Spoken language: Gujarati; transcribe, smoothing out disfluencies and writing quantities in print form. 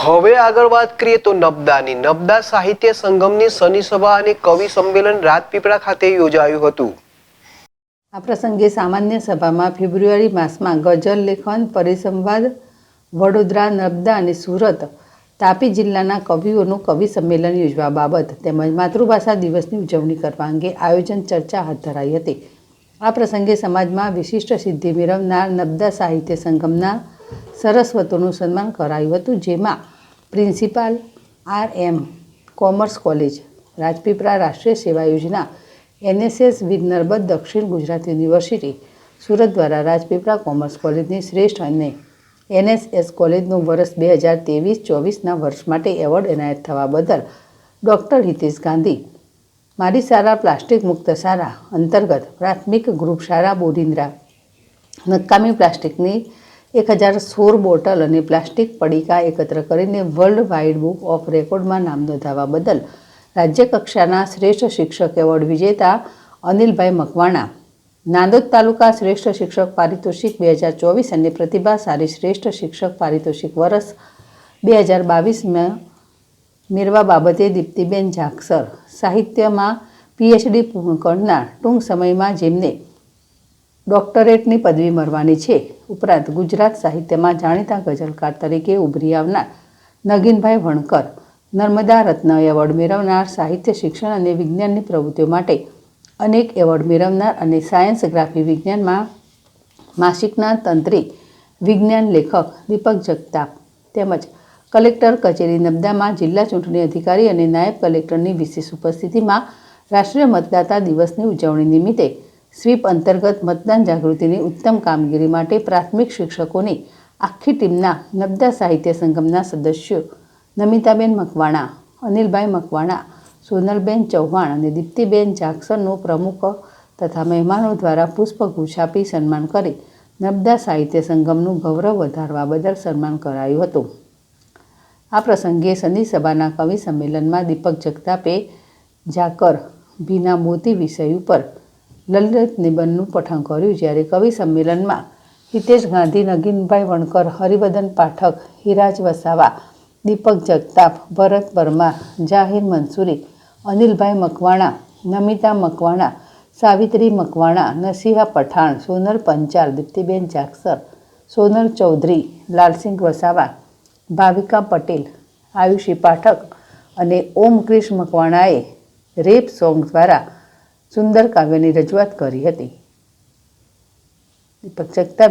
હવે આગળ વાત કરીએ તો નબદા સાહિત્ય સંગમની શનિ સભા અને કવિ સંમેલન રાજપીપળા ખાતે યોજાયું હતું। આ પ્રસંગે સામાન્ય સભામાં ફેબ્રુઆરી માસમાં ગઝલ લેખન પરિસંવાદ વડોદરા, નર્મદા અને સુરત, તાપી જિલ્લાના કવિઓનું કવિ સંમેલન યોજવા બાબત તેમજ માતૃભાષા દિવસની ઉજવણી કરવા અંગે આયોજન ચર્ચા હાથ ધરાઈ હતી। આ પ્રસંગે સમાજમાં વિશિષ્ટ સિદ્ધિ મેળવનાર નબદા સાહિત્ય સંગમના સરસ્વતોનું સન્માન કરાયું હતું, જેમાં principal RM commerce college, Rajpipla રાષ્ટ્રીય સેવા યોજના, NSS વિથ નર્મદ દક્ષિણ ગુજરાત યુનિવર્સિટી સુરત દ્વારા રાજપીપળા કોમર્સ કોલેજની શ્રેષ્ઠ અને NSS કોલેજનું વર્ષ 2023-24ના વર્ષ માટે એવોર્ડ એનાયત થવા બદલ ડૉક્ટર હિતેશ ગાંધી, મારી શાળા પ્લાસ્ટિક મુક્ત શાળા અંતર્ગત પ્રાથમિક ગ્રુપ શાળા બોરિન્દ્રા નકામી પ્લાસ્ટિકની 1016 બોટલ અને પ્લાસ્ટિક પડીકા એકત્ર કરીને વર્લ્ડ વાઇડ બુક ઓફ રેકોર્ડમાં નામ નોંધાવવા બદલ રાજ્ય કક્ષાના શ્રેષ્ઠ શિક્ષક એવોર્ડ વિજેતા અનિલભાઈ મકવાણા, નાંદોદ તાલુકા શ્રેષ્ઠ શિક્ષક પારિતોષિક 2024 અને પ્રતિભાશાળી શ્રેષ્ઠ શિક્ષક પારિતોષિક વર્ષ 2022માં મેળવવા બાબતે દીપ્તિબેન જાખસર, સાહિત્યમાં PhD પૂર્ણ કરનાર, ટૂંક સમયમાં જેમને ડોક્ટરેટની પદવી મળવાની છે, ઉપરાંત ગુજરાત સાહિત્યમાં જાણીતા ગઝલકાર તરીકે ઉભરી આવનાર નગીનભાઈ વણકર, નર્મદા રત્ન એવોર્ડ મેળવનાર, સાહિત્ય શિક્ષણ અને વિજ્ઞાનની પ્રવૃત્તિઓ માટે અનેક એવોર્ડ મેળવનાર અને સાયન્સ ગ્રાફી વિજ્ઞાનમાં માસિકના તંત્રી વિજ્ઞાન લેખક દીપક જગતાપ તેમજ કલેક્ટર કચેરી નબદામાં જિલ્લા ચૂંટણી અધિકારી અને નાયબ કલેક્ટરની વિશેષ ઉપસ્થિતિમાં રાષ્ટ્રીય મતદાતા દિવસની ઉજવણી નિમિત્તે સ્વીપ અંતર્ગત મતદાન જાગૃતિની ઉત્તમ કામગીરી માટે પ્રાથમિક શિક્ષકોની આખી ટીમના નબદા સાહિત્ય સંગમના સદસ્યો નમિતાબેન મકવાણા, અનિલભાઈ મકવાણા, સોનલબેન ચૌહાણ અને દીપ્તિબેન જાખસરનું પ્રમુખ તથા મહેમાનો દ્વારા પુષ્પગુચ્છ આપી સન્માન કરી નબદા સાહિત્ય સંગમનું ગૌરવ વધારવા બદલ સન્માન કરાયું હતું। આ પ્રસંગે શનિ સભાના કવિ સંમેલનમાં દીપક જગતાપે ઝાકર ભીના મોતી વિષય ઉપર લલિત નિબંધનું પઠન કર્યું, જ્યારે કવિ સંમેલનમાં હિતેશ ગાંધી, નગીનભાઈ વણકર, હરિવર્ધન પાઠક, હિરાજ વસાવા, દીપક જગતાપ, ભરત પરમાર, જાહિર મંસૂરી, અનિલભાઈ મકવાણા, નમિતા મકવાણા, સાવિત્રી મકવાણા, નસીહા પઠાણ, સોનલ પંચાલ, દીપ્તિબેન જાખસર, સોનલ ચૌધરી, લાલસિંહ વસાવા, ભાવિકા પટેલ, આયુષી પાઠક અને ઓમ ક્રિશ મકવાણાએ રેપ સોંગ દ્વારા સુંદર કાવ્યની રજૂઆત કરી હતી। દીપક જગતાપ